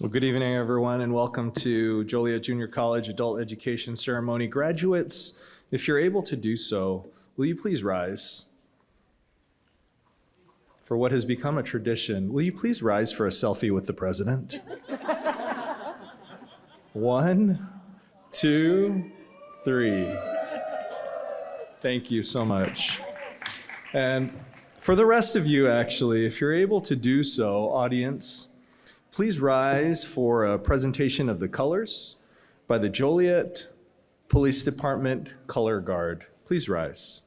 Well, good evening, everyone, and welcome to Joliet Junior College Adult Education Ceremony. Graduates, if you're able to do so, will you please rise? For what has become a tradition, will you please rise for a selfie with the president? 1, 2, 3. Thank you so much. And for the rest of you, actually, if you're able to do so, audience, please rise for a presentation of the colors by the Joliet Police Department Color Guard. Please rise.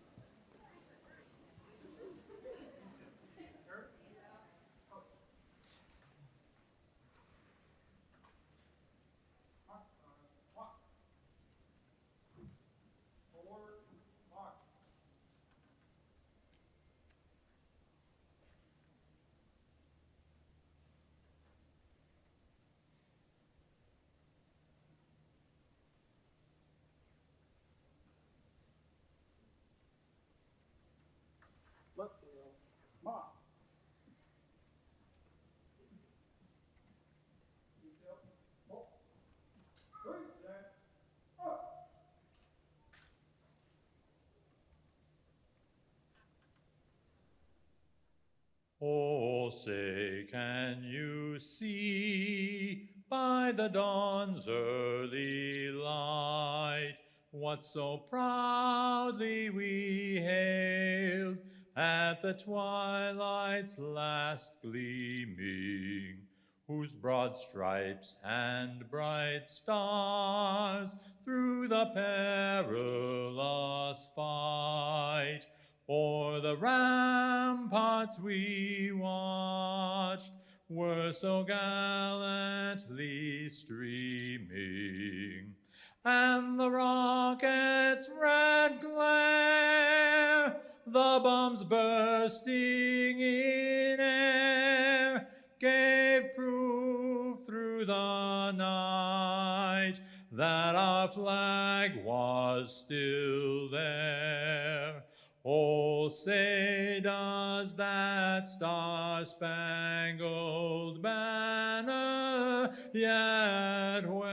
Oh, say, can you see by the dawn's early light what so proudly we hailed at the twilight's last gleaming, whose broad stripes and bright stars through the perilous fight o'er the ramparts we watched were so gallantly streaming, and the rocket's red glare, the bombs bursting in air, gave proof through the night that our flag was still there. Oh, say, does that star-spangled banner yet wave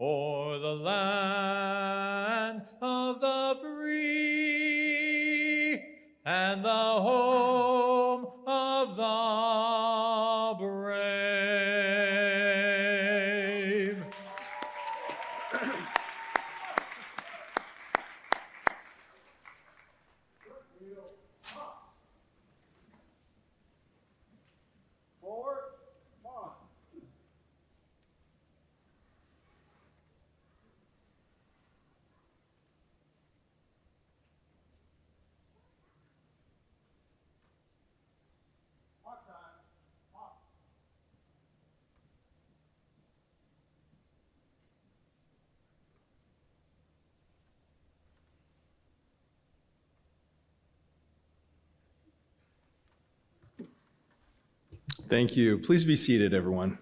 o'er the land of the free and the home of the brave? Thank you. Please be seated, everyone.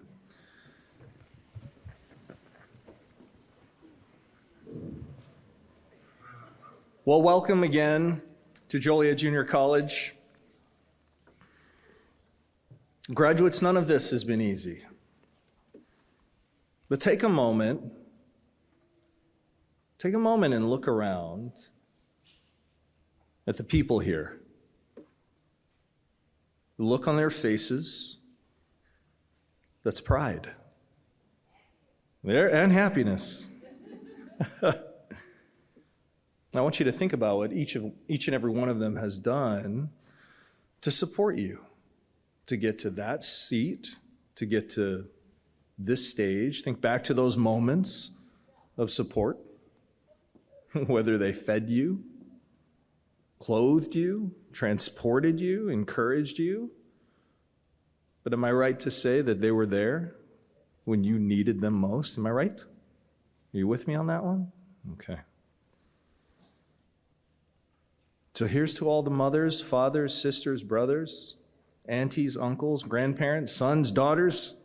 Well, welcome again to Joliet Junior College. Graduates, none of this has been easy. But take a moment and look around at the people here. The look on their faces, that's pride. And happiness. I want you to think about what each and every one of them has done to support you, to get to that seat, to get to this stage. Think back to those moments of support, whether they fed you, clothed you, transported you, encouraged you. But am I right to say that they were there when you needed them most? Am I right? Are you with me on that one? Okay. So here's to all the mothers, fathers, sisters, brothers, aunties, uncles, grandparents, sons, daughters,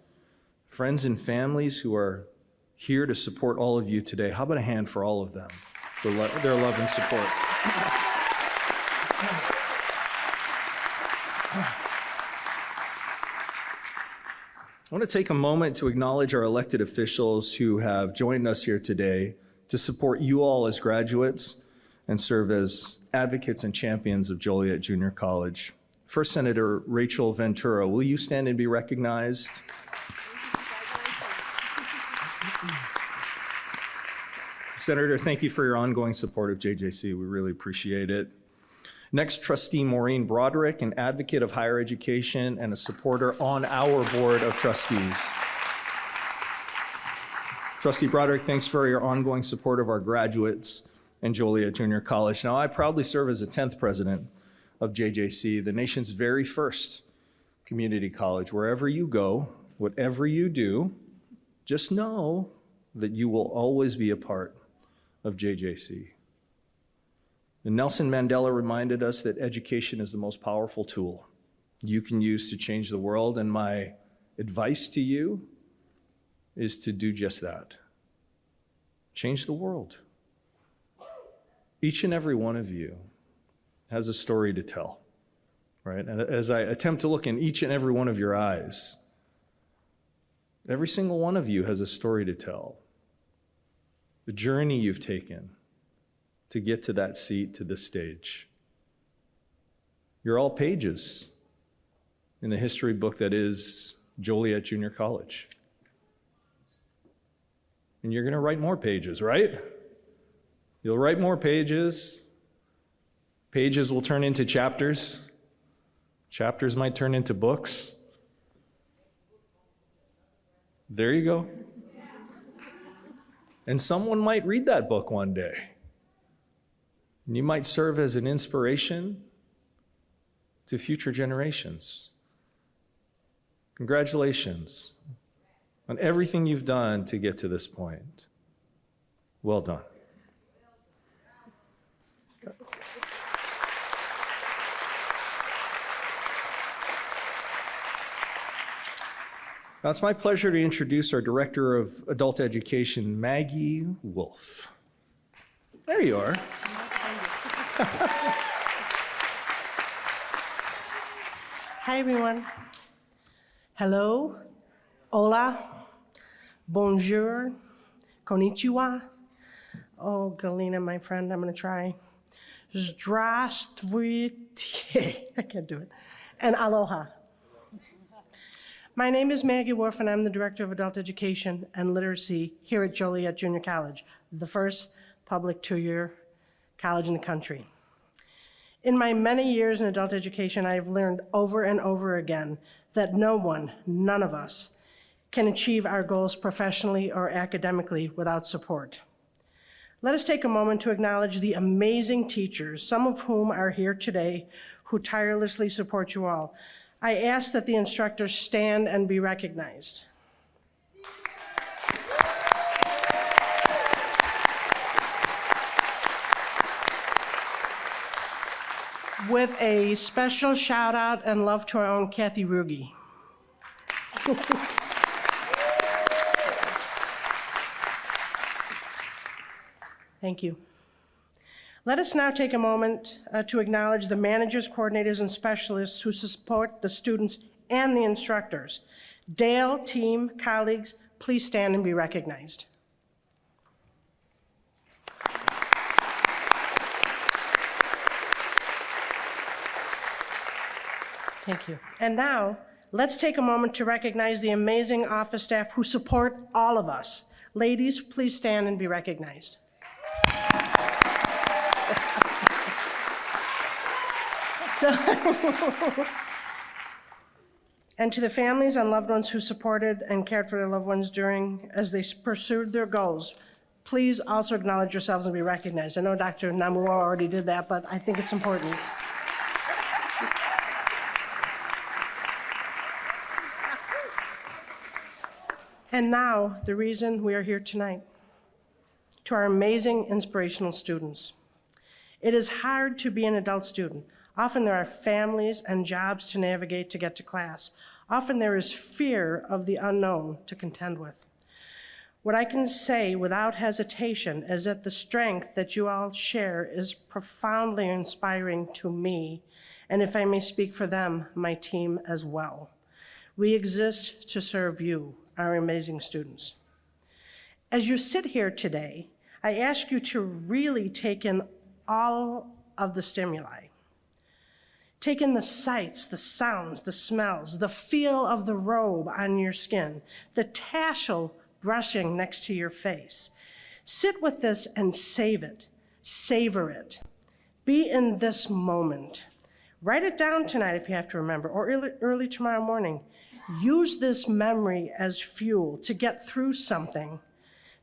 friends, and families who are here to support all of you today. How about a hand for all of them, their love and support? I want to take a moment to acknowledge our elected officials who have joined us here today to support you all as graduates and serve as advocates and champions of Joliet Junior College. First, Senator Rachel Ventura, will you stand and be recognized? Senator, thank you for your ongoing support of JJC. We really appreciate it. Next, Trustee Maureen Broderick, an advocate of higher education and a supporter on our Board of Trustees. Trustee Broderick, thanks for your ongoing support of our graduates and Joliet Junior College. Now, I proudly serve as the 10th president of JJC, the nation's very first community college. Wherever you go, whatever you do, just know that you will always be a part of JJC. And Nelson Mandela reminded us that education is the most powerful tool you can use to change the world, and my advice to you is to do just that. Change the world. Each and every one of you has a story to tell, right? And as I attempt to look in each and every one of your eyes, every single one of you has a story to tell. The journey you've taken to get to that seat, to this stage. You're all pages in the history book that is Joliet Junior College. And you're going to write more pages, right? You'll write more pages. Pages will turn into chapters. Chapters might turn into books. There you go. And someone might read that book one day. And you might serve as an inspiration to future generations. Congratulations on everything you've done to get to this point. Well done. Now, it's my pleasure to introduce our Director of Adult Education, Maggie Wolf. There you are. Hi, everyone. Hello, hola, bonjour, konnichiwa. Oh, Galina, my friend, I'm going to try. Zdravstvuyte. I can't do it. And aloha. My name is Maggie Wolf, and I'm the Director of Adult Education and Literacy here at Joliet Junior College, the first public two-year college in the country. In my many years in adult education, I have learned over and over again that no one, none of us, can achieve our goals professionally or academically without support. Let us take a moment to acknowledge the amazing teachers, some of whom are here today, who tirelessly support you all. I ask that the instructors stand and be recognized. With a special shout out and love to our own Kathy Ruge. Thank you. Let us now take a moment to acknowledge the managers, coordinators, and specialists who support the students and the instructors. Dale, team, colleagues, please stand and be recognized. Thank you. And now, let's take a moment to recognize the amazing office staff who support all of us. Ladies, please stand and be recognized. And to the families and loved ones who supported and cared for their loved ones as they pursued their goals, please also acknowledge yourselves and be recognized. I know Dr. Namua already did that, but I think it's important. And now, the reason we are here tonight. To our amazing, inspirational students. It is hard to be an adult student. Often there are families and jobs to navigate to get to class. Often there is fear of the unknown to contend with. What I can say without hesitation is that the strength that you all share is profoundly inspiring to me, and if I may speak for them, my team as well. We exist to serve you, our amazing students. As you sit here today, I ask you to really take in all of the stimuli. Take in the sights, the sounds, the smells, the feel of the robe on your skin, the tassel brushing next to your face. Sit with this and save it, savor it. Be in this moment. Write it down tonight if you have to remember, or early tomorrow morning. Use this memory as fuel to get through something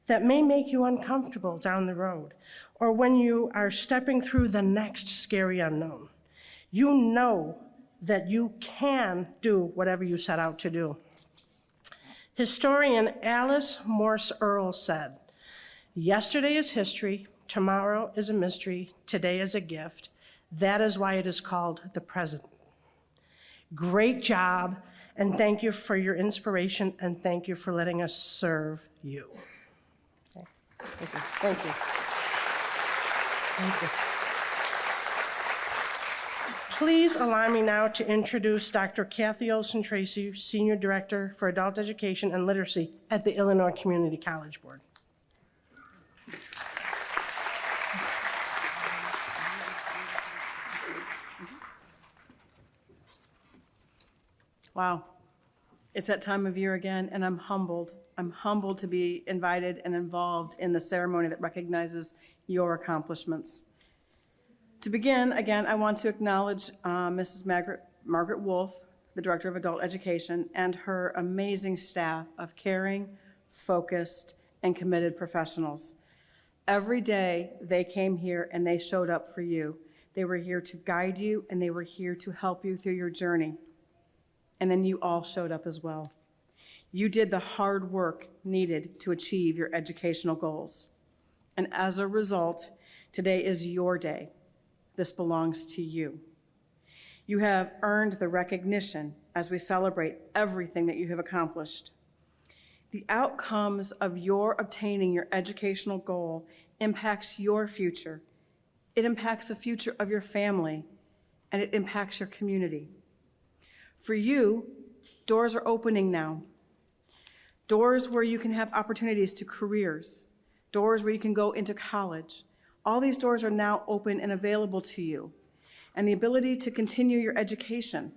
that may make you uncomfortable down the road, or when you are stepping through the next scary unknown. You know that you can do whatever you set out to do. Historian Alice Morse Earle said, "Yesterday is history, tomorrow is a mystery, today is a gift. That is why it is called the present." Great job, and thank you for your inspiration, and thank you for letting us serve you. Okay. Thank you. Thank you. Thank you. Please allow me now to introduce Dr. Kathy Olson-Tracy, Senior Director for Adult Education and Literacy at the Illinois Community College Board. Wow, it's that time of year again, and I'm humbled. I'm humbled to be invited and involved in the ceremony that recognizes your accomplishments. To begin, again, I want to acknowledge Mrs. Margaret Wolf, the Director of Adult Education, and her amazing staff of caring, focused, and committed professionals. Every day they came here and they showed up for you. They were here to guide you, and they were here to help you through your journey. And then you all showed up as well. You did the hard work needed to achieve your educational goals. And as a result, today is your day. This belongs to you. You have earned the recognition as we celebrate everything that you have accomplished. The outcomes of your obtaining your educational goal impacts your future. It impacts the future of your family, and it impacts your community. For you, doors are opening now. Doors where you can have opportunities to careers, doors where you can go into college. All these doors are now open and available to you. And the ability to continue your education.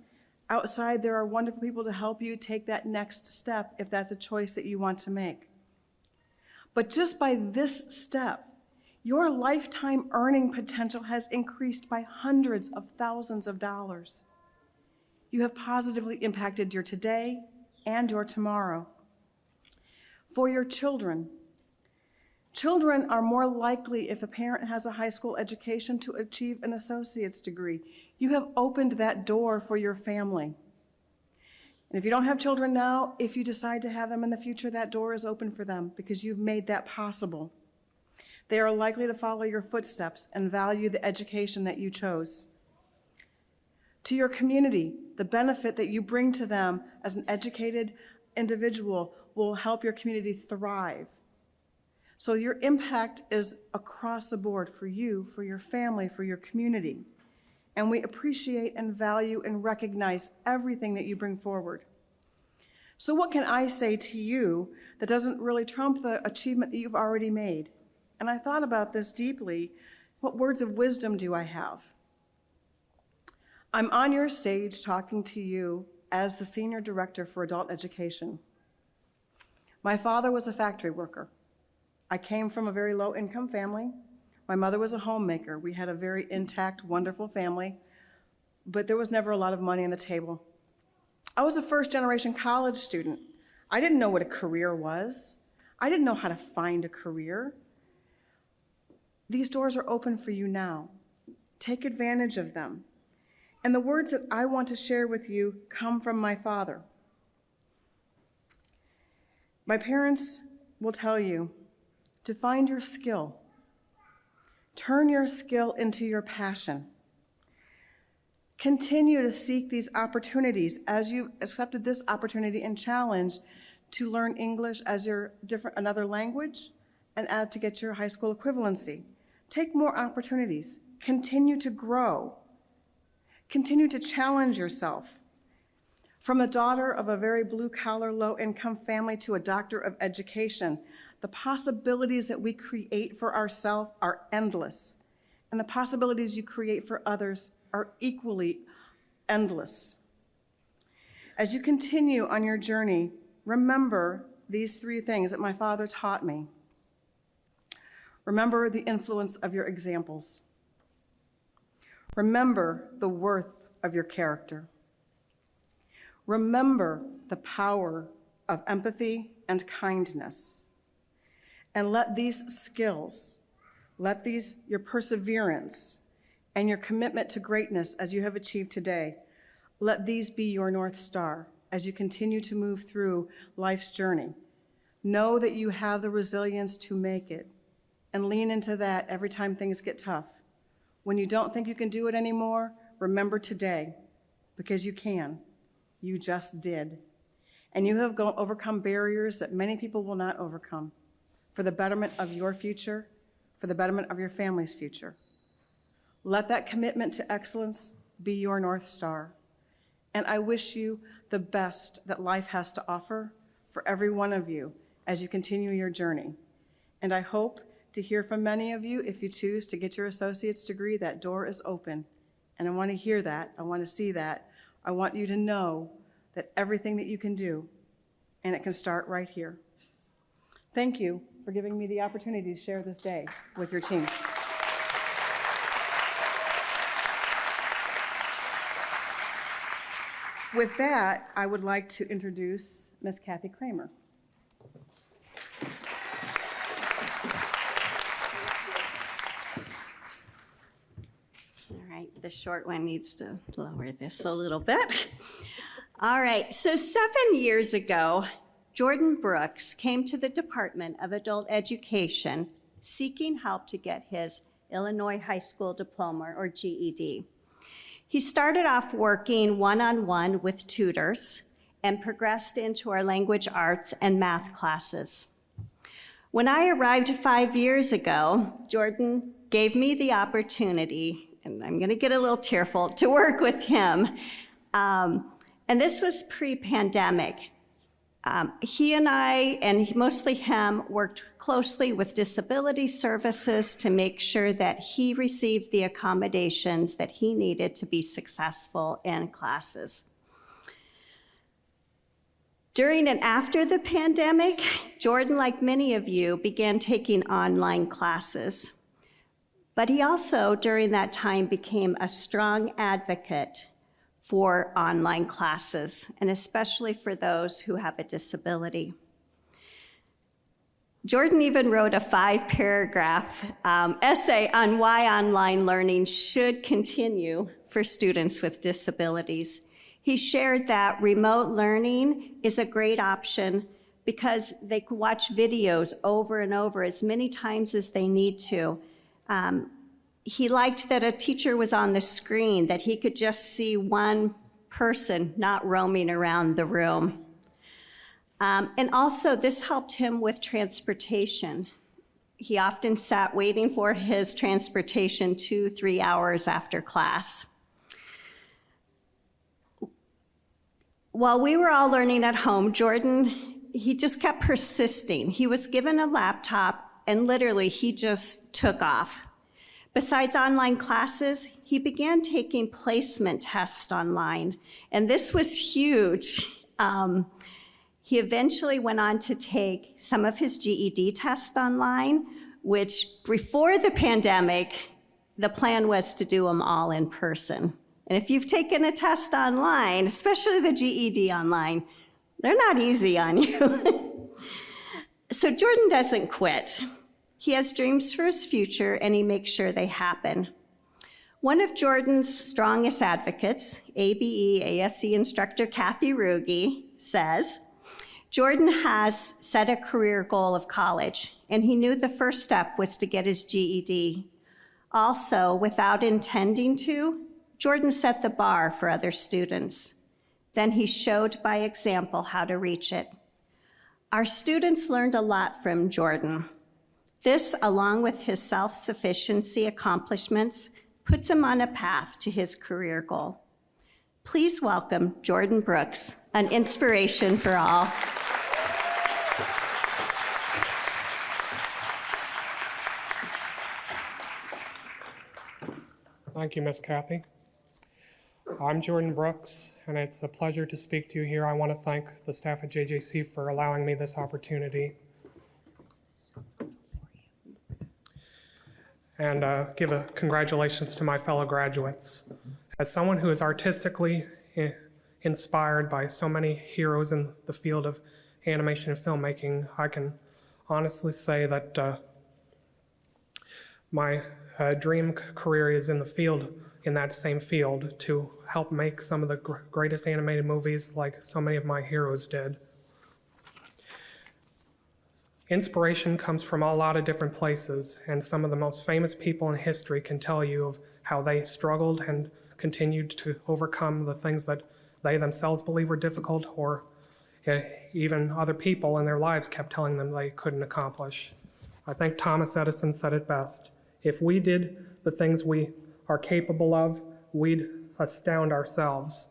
Outside, there are wonderful people to help you take that next step if that's a choice that you want to make. But just by this step, your lifetime earning potential has increased by hundreds of thousands of dollars. You have positively impacted your today and your tomorrow. For your children, children are more likely, if a parent has a high school education, to achieve an associate's degree. You have opened that door for your family. And if you don't have children now, if you decide to have them in the future, that door is open for them because you've made that possible. They are likely to follow your footsteps and value the education that you chose. To your community, the benefit that you bring to them as an educated individual will help your community thrive. So your impact is across the board for you, for your family, for your community. And we appreciate and value and recognize everything that you bring forward. So what can I say to you that doesn't really trump the achievement that you've already made? And I thought about this deeply. What words of wisdom do I have? I'm on your stage talking to you as the Senior Director for Adult Education. My father was a factory worker. I came from a very low-income family. My mother was a homemaker. We had a very intact, wonderful family, but there was never a lot of money on the table. I was a first-generation college student. I didn't know what a career was. I didn't know how to find a career. These doors are open for you now. Take advantage of them. And the words that I want to share with you come from my father. My parents will tell you to find your skill. Turn your skill into your passion. Continue to seek these opportunities as you accepted this opportunity and challenge to learn English as your another language and to get your high school equivalency. Take more opportunities. Continue to grow. Continue to challenge yourself. From the daughter of a very blue-collar, low-income family to a doctor of education, the possibilities that we create for ourselves are endless, and the possibilities you create for others are equally endless. As you continue on your journey, remember these three things that my father taught me. Remember the influence of your examples. Remember the worth of your character. Remember the power of empathy and kindness. And let these skills, your perseverance and your commitment to greatness as you have achieved today, let these be your North Star as you continue to move through life's journey. Know that you have the resilience to make it, and lean into that every time things get tough. When you don't think you can do it anymore, remember today, because you can. You just did. And you have overcome barriers that many people will not overcome for the betterment of your future, for the betterment of your family's future. Let that commitment to excellence be your North Star. And I wish you the best that life has to offer for every one of you as you continue your journey. And I hope to hear from many of you. If you choose to get your associate's degree, that door is open. And I want to hear that. I want to see that. I want you to know that everything that you can do, and it can start right here. Thank you for giving me the opportunity to share this day with your team. With that, I would like to introduce Ms. Kathy Kramer. All right, the short one needs to lower this a little bit. All right, so 7 years ago, Jordan Brooks came to the Department of Adult Education seeking help to get his Illinois High School Diploma, or GED. He started off working one-on-one with tutors and progressed into our language arts and math classes. When I arrived 5 years ago, Jordan gave me the opportunity, and I'm gonna get a little tearful, to work with him. And this was pre-pandemic. He and I, and mostly him, worked closely with disability services to make sure that he received the accommodations that he needed to be successful in classes. During and after the pandemic, Jordan, like many of you, began taking online classes. But he also, during that time, became a strong advocate for online classes, and especially for those who have a disability. Jordan even wrote a 5-paragraph essay on why online learning should continue for students with disabilities. He shared that remote learning is a great option because they can watch videos over and over as many times as they need to. He liked that a teacher was on the screen, that he could just see one person not roaming around the room. And also, this helped him with transportation. He often sat waiting for his transportation 2-3 hours after class. While we were all learning at home, Jordan, he just kept persisting. He was given a laptop, and literally, he just took off. Besides online classes, he began taking placement tests online, and this was huge. He eventually went on to take some of his GED tests online, which before the pandemic, the plan was to do them all in person. And if you've taken a test online, especially the GED online, they're not easy on you. So Jordan doesn't quit. He has dreams for his future, and he makes sure they happen. One of Jordan's strongest advocates, ABE ASE instructor Kathy Ruge, says, Jordan has set a career goal of college, and he knew the first step was to get his GED. Also, without intending to, Jordan set the bar for other students. Then he showed by example how to reach it. Our students learned a lot from Jordan. This, along with his self-sufficiency accomplishments, puts him on a path to his career goal. Please welcome Jordan Brooks, an inspiration for all. Thank you, Miss Kathy. I'm Jordan Brooks, and it's a pleasure to speak to you here. I want to thank the staff at JJC for allowing me this opportunity. And give a congratulations to my fellow graduates. As someone who is artistically inspired by so many heroes in the field of animation and filmmaking, I can honestly say that my dream career is in that same field, to help make some of the greatest animated movies like so many of my heroes did. Inspiration comes from a lot of different places, and some of the most famous people in history can tell you of how they struggled and continued to overcome the things that they themselves believe were difficult, or even other people in their lives kept telling them they couldn't accomplish. I think Thomas Edison said it best: if we did the things we are capable of, we'd astound ourselves.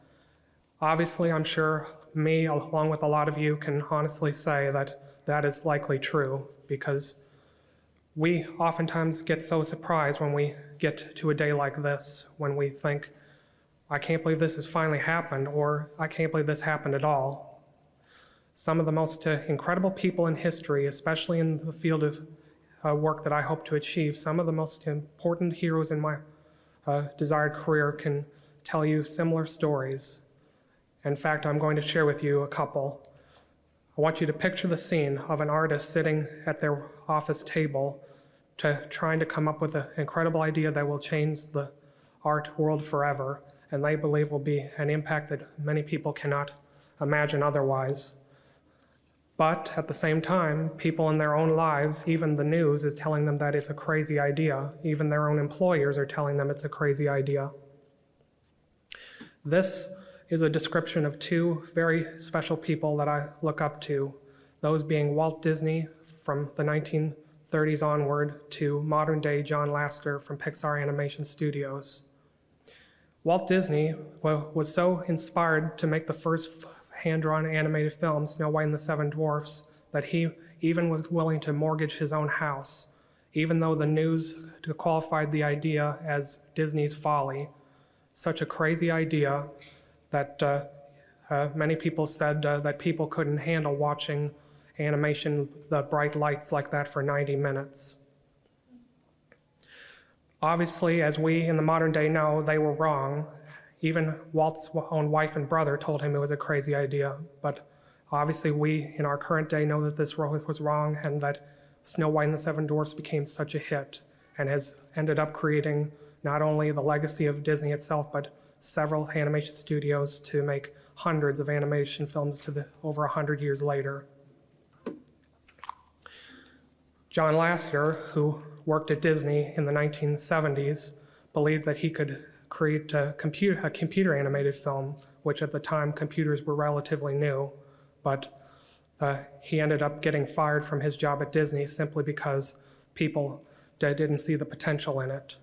Obviously, I'm sure me, along with a lot of you, can honestly say that that is likely true, because we oftentimes get so surprised when we get to a day like this, when we think, I can't believe this has finally happened, or I can't believe this happened at all. Some of the most incredible people in history, especially in the field of work that I hope to achieve, some of the most important heroes in my desired career can tell you similar stories. In fact, I'm going to share with you a couple. I want you to picture the scene of an artist sitting at their office table trying to come up with an incredible idea that will change the art world forever, and they believe will be an impact that many people cannot imagine otherwise. But at the same time, people in their own lives, even the news, is telling them that it's a crazy idea. Even their own employers are telling them it's a crazy idea. This is a description of two very special people that I look up to, those being Walt Disney from the 1930s onward to modern day John Lasseter from Pixar Animation Studios. Walt Disney was so inspired to make the first hand-drawn animated film, Snow White and the Seven Dwarfs, that he even was willing to mortgage his own house, even though the news qualified the idea as Disney's folly. Such a crazy idea that many people said that people couldn't handle watching animation, the bright lights like that for 90 minutes. Obviously, as we in the modern day know, they were wrong. Even Walt's own wife and brother told him it was a crazy idea. But obviously we in our current day know that this was wrong, and that Snow White and the Seven Dwarfs became such a hit and has ended up creating not only the legacy of Disney itself, but several animation studios to make hundreds of animation films over 100 years later. John Lasseter, who worked at Disney in the 1970s, believed that he could create a computer animated film, which at the time computers were relatively new, but he ended up getting fired from his job at Disney simply because people didn't see the potential in it.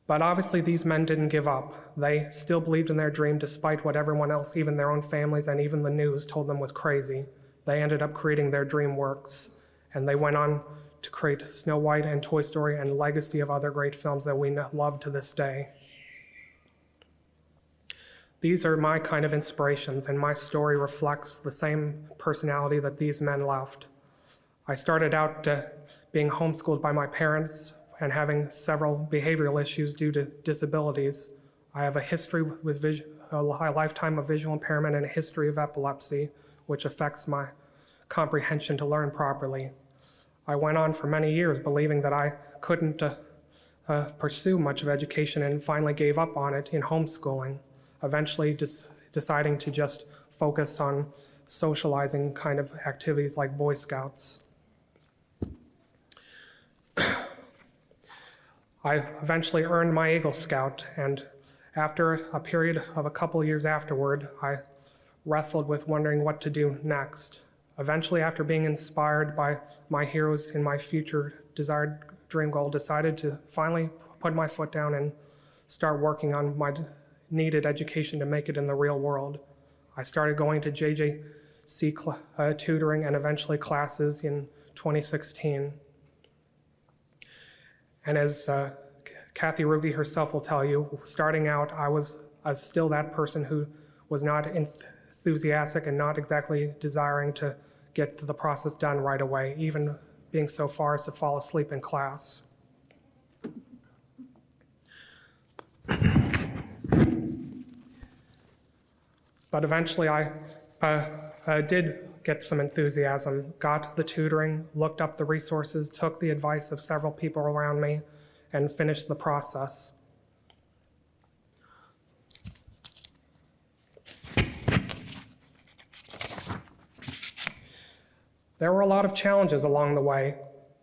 But obviously these men didn't give up. They still believed in their dream despite what everyone else, even their own families and even the news, told them was crazy. They ended up creating their dream works, and they went on to create Snow White and Toy Story and a legacy of other great films that we love to this day. These are my kind of inspirations, and my story reflects the same personality that these men left. I started out being homeschooled by my parents and having several behavioral issues due to disabilities. I have a history with a lifetime of visual impairment and a history of epilepsy, which affects my comprehension to learn properly. I went on for many years believing that I couldn't pursue much of education, and finally gave up on it in homeschooling, eventually deciding to just focus on socializing kind of activities like Boy Scouts. I eventually earned my Eagle Scout, and after a period of a couple years afterward, I wrestled with wondering what to do next. Eventually, after being inspired by my heroes in my future desired dream goal, decided to finally put my foot down and start working on my needed education to make it in the real world. I started going to JJC tutoring and eventually classes in 2016. And as Kathy Ruge herself will tell you, starting out, I was still that person who was not enthusiastic and not exactly desiring to get the process done right away, even being so far as to fall asleep in class. But eventually I did get some enthusiasm, got the tutoring, looked up the resources, took the advice of several people around me, and finished the process. There were a lot of challenges along the way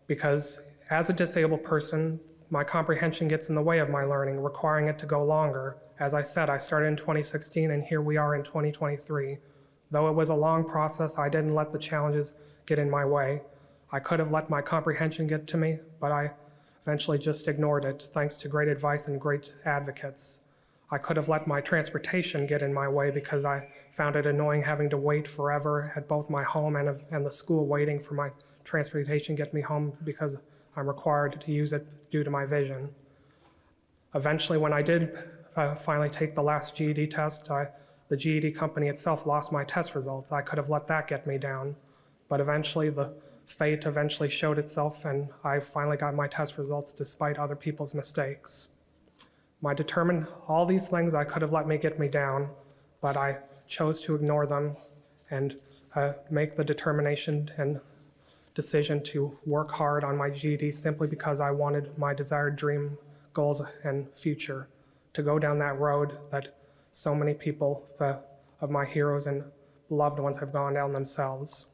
because as a disabled person, my comprehension gets in the way of my learning, requiring it to go longer. As I said, I started in 2016 and here we are in 2023. Though it was a long process, I didn't let the challenges get in my way. I could have let my comprehension get to me, but I eventually just ignored it, thanks to great advice and great advocates. I could have let my transportation get in my way because I found it annoying having to wait forever at both my home and the school, waiting for my transportation to get me home because I'm required to use it due to my vision. Eventually, when I did finally take the last GED test, the GED company itself lost my test results. I could have let that get me down, but eventually the fate eventually showed itself and I finally got my test results despite other people's mistakes. I determined all these things I could have let me get me down, but I chose to ignore them and make the determination and decision to work hard on my GED simply because I wanted my desired dream, goals, and future to go down that road that so many people of my heroes and loved ones have gone down themselves.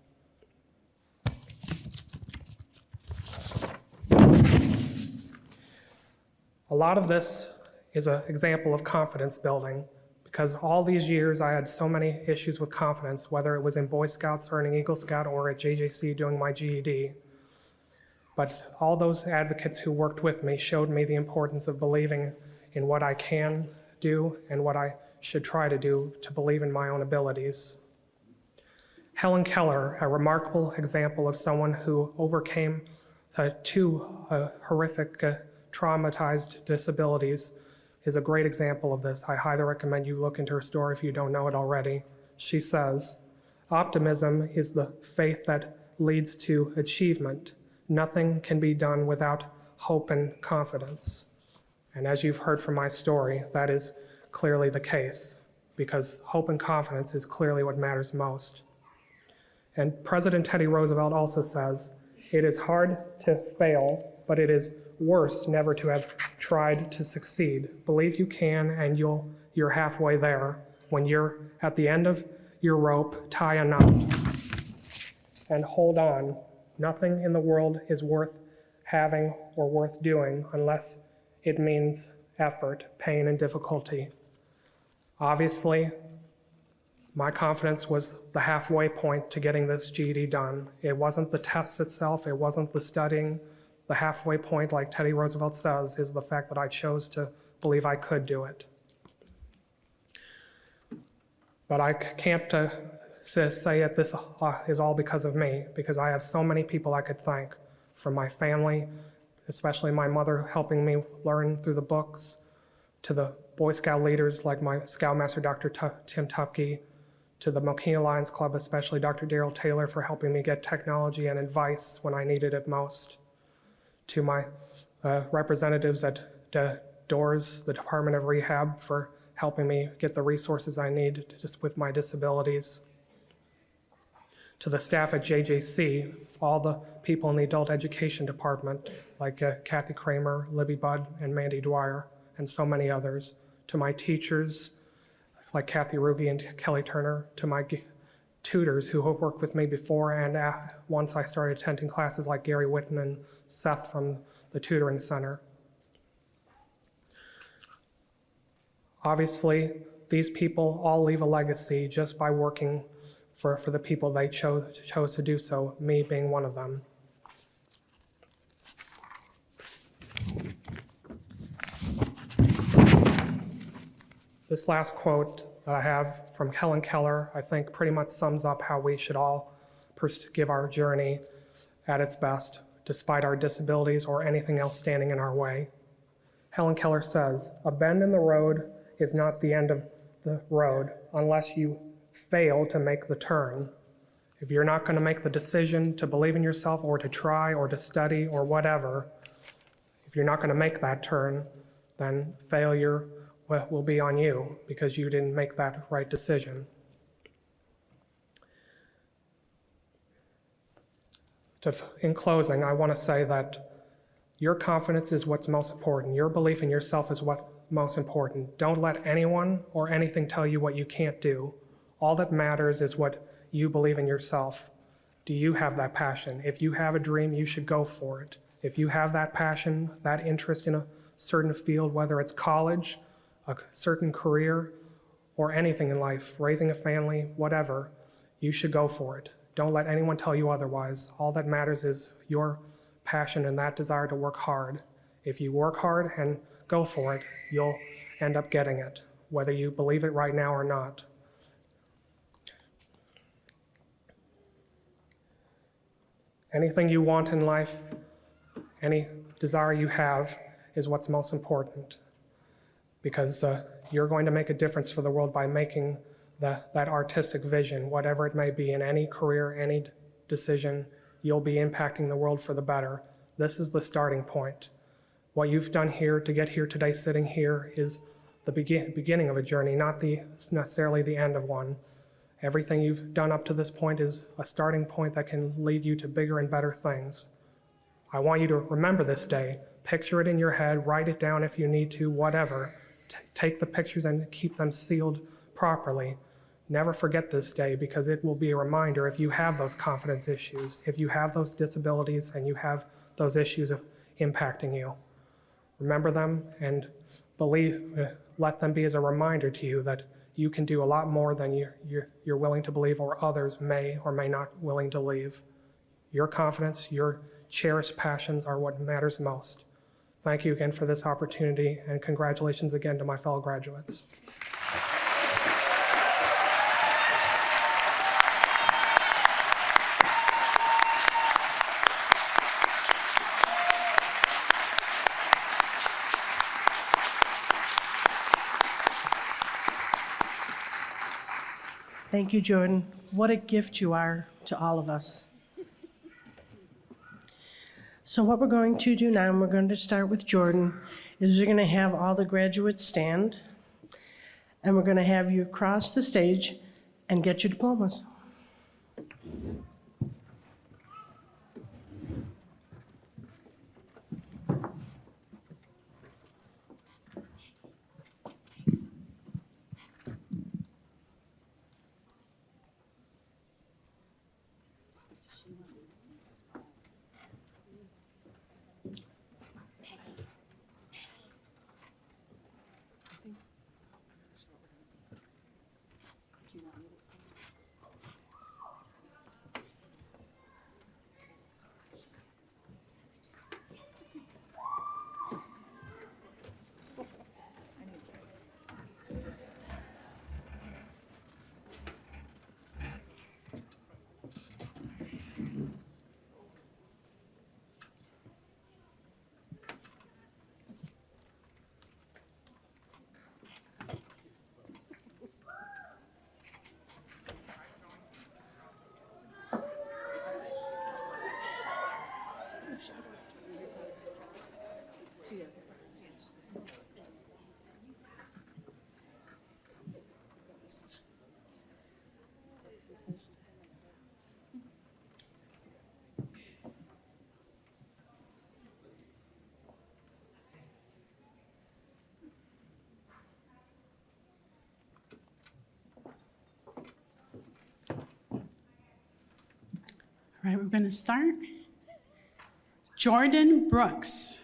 A lot of this is an example of confidence building because all these years I had so many issues with confidence, whether it was in Boy Scouts or in Eagle Scout or at JJC doing my GED. But all those advocates who worked with me showed me the importance of believing in what I can do and what I should try to do to believe in my own abilities. Helen Keller, a remarkable example of someone who overcame two horrific traumatized disabilities, is a great example of this. I highly recommend you look into her story if you don't know it already. She says, "Optimism is the faith that leads to achievement. Nothing can be done without hope and confidence." And as you've heard from my story, that is clearly the case, because hope and confidence is clearly what matters most. And President Teddy Roosevelt also says, "It is hard to fail, but it is worse never to have tried to succeed. Believe you can, and you're halfway there. When you're at the end of your rope, tie a knot and hold on. Nothing in the world is worth having or worth doing unless it means effort, pain, and difficulty." Obviously, my confidence was the halfway point to getting this GED done. It wasn't the tests itself, it wasn't the studying. The halfway point, like Teddy Roosevelt says, is the fact that I chose to believe I could do it. But I can't say that this is all because of me, because I have so many people I could thank, from my family, especially my mother helping me learn through the books, to the Boy Scout leaders like my Scoutmaster Dr. Tim Tupke, to the Mokina Lions Club, especially Dr. Daryl Taylor for helping me get technology and advice when I needed it most, to my representatives at DOORS, the Department of Rehab, for helping me get the resources I need just with my disabilities, to the staff at JJC, all the people in the adult education department, like Kathy Kramer, Libby Budd, and Mandy Dwyer, and so many others, to my teachers, like Kathy Ruge and Kelly Turner, to my tutors who have worked with me before and once I started attending classes like Gary Whitten and Seth from the tutoring center. Obviously, these people all leave a legacy just by working for the people they chose to do so, me being one of them. This last quote that I have from Helen Keller, I think pretty much sums up how we should all give our journey at its best, despite our disabilities or anything else standing in our way. Helen Keller says, "A bend in the road is not the end of the road unless you fail to make the turn." If you're not going to make the decision to believe in yourself or to try or to study or whatever, if you're not going to make that turn, then failure will be on you because you didn't make that right decision. In closing, I want to say that your confidence is what's most important. Your belief in yourself is what's most important. Don't let anyone or anything tell you what you can't do. All that matters is what you believe in yourself. Do you have that passion? If you have a dream, you should go for it. If you have that passion, that interest in a certain field, whether it's college, a certain career, or anything in life, raising a family, whatever, you should go for it. Don't let anyone tell you otherwise. All that matters is your passion and that desire to work hard. If you work hard and go for it, you'll end up getting it, whether you believe it right now or not. Anything you want in life, any desire you have, is what's most important, because you're going to make a difference for the world by making that artistic vision, whatever it may be, in any career, any decision. You'll be impacting the world for the better. This is the starting point. What you've done here to get here today, sitting here, is the beginning of a journey, not necessarily the end of one. Everything you've done up to this point is a starting point that can lead you to bigger and better things. I want you to remember this day. Picture it in your head, write it down if you need to, whatever. Take the pictures and keep them sealed properly. Never forget this day, because it will be a reminder if you have those confidence issues, if you have those disabilities and you have those issues impacting you. Remember them and let them be as a reminder to you that you can do a lot more than you're willing to believe, or others may or may not willing to believe. Your confidence, your cherished passions are what matters most. Thank you again for this opportunity, and congratulations again to my fellow graduates. Thank you, Jordan. What a gift you are to all of us. So what we're going to do now, and we're going to start with Jordan, is we're going to have all the graduates stand, and we're going to have you cross the stage and get your diplomas. All right, we're going to start. Jordan Brooks.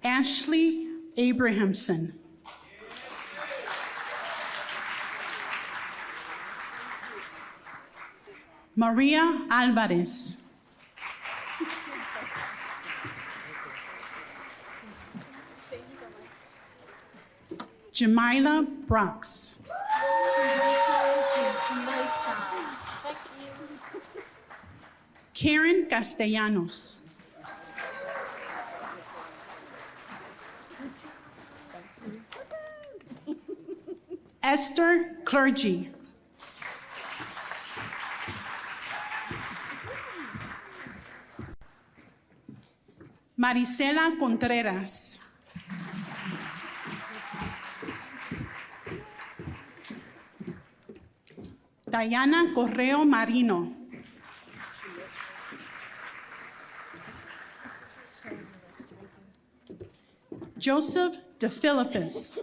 Ashley Abrahamson. Maria Alvarez. Jamila Brooks. Karen Castellanos. Esther Clergy. Marisela Contreras. Diana Correo Marino. Joseph DeFilippis.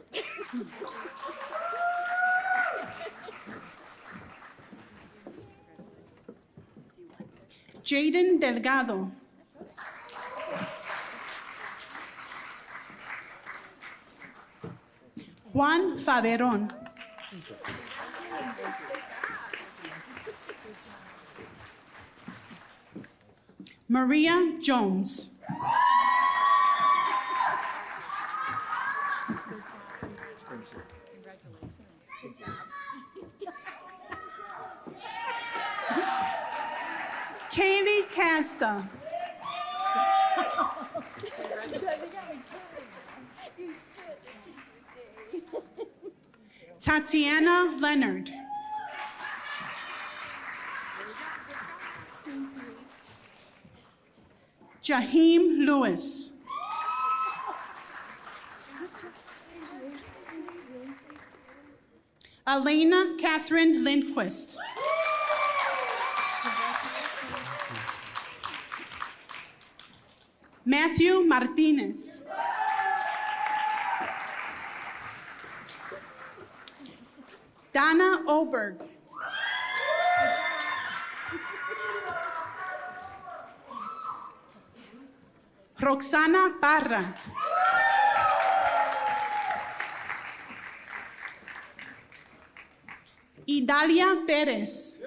Jaden Delgado. Juan Faverón. Maria Jones. Kaylee Casta. Tatiana Leonard. Jaheim Lewis. Elena Catherine Lindquist. Matthew Martinez. Donna Oberg. Roxana Parra. Idalia Pérez.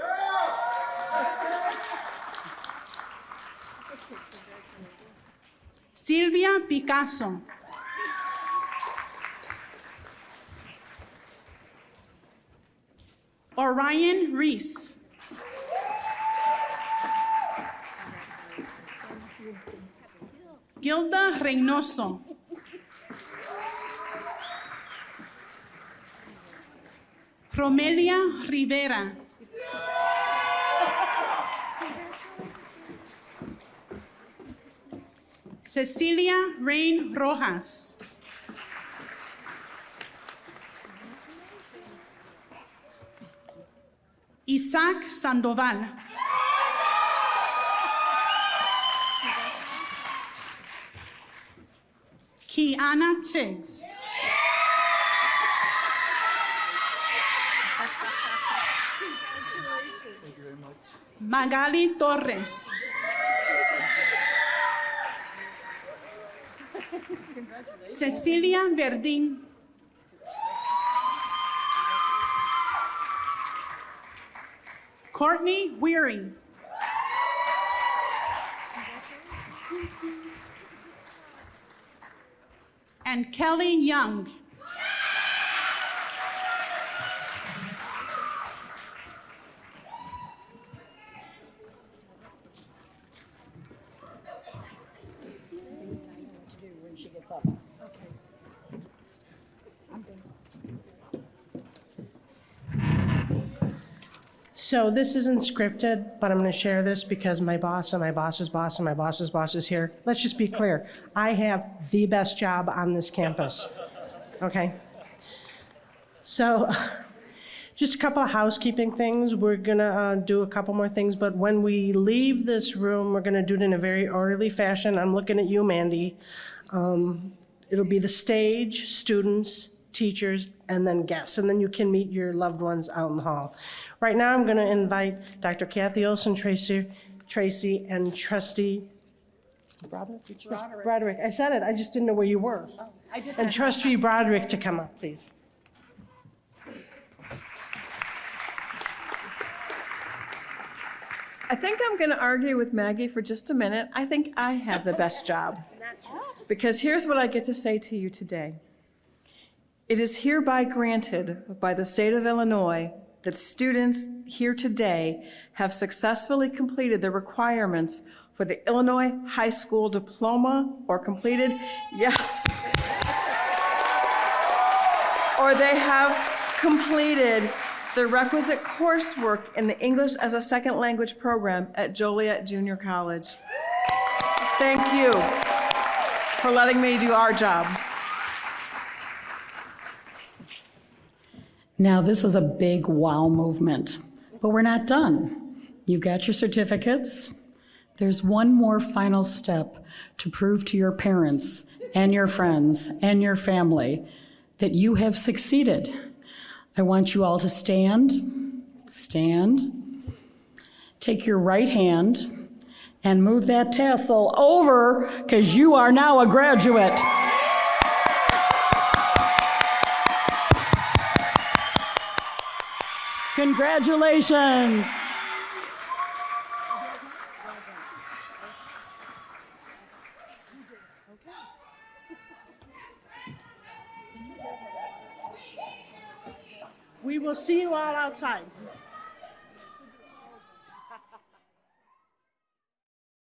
Silvia Picasso. Orion Reese. Gilda Reynoso. Romelia Rivera. Cecilia Rain Rojas. Isaac Sandoval. Kiana Tiggs. Magali Torres. Cecilia Verdín. Courtney Weary. And Kelly Young. So this isn't scripted, but I'm going to share this because my boss and my boss's boss and my boss's boss is here. Let's just be clear. I have the best job on this campus, okay? So just a couple of housekeeping things. We're going to do a couple more things, but when we leave this room, we're going to do it in a very orderly fashion. I'm looking at you, Mandy. It'll be the stage, students, teachers, and then guests, and then you can meet your loved ones out in the hall. Right now, I'm going to invite Dr. Kathy Olson, Tracy, and Trustee Broderick. I said it, I just didn't know where you were. Oh, I just And said- Trustee Broderick to come up, please. I think I'm going to argue with Maggie for just a minute. I think I have the best job. Because here's what I get to say to you today. It is hereby granted by the state of Illinois that students here today have successfully completed the requirements for the Illinois High School Diploma or completed, yes, or they have completed the requisite coursework in the English as a Second Language program at Joliet Junior College. Thank you for letting me do our job. Now, this is a big wow movement, but we're not done. You've got your certificates. There's one more final step to prove to your parents and your friends and your family that you have succeeded. I want you all to stand, take your right hand and move that tassel over because you are now a graduate. Congratulations. We will see you all outside.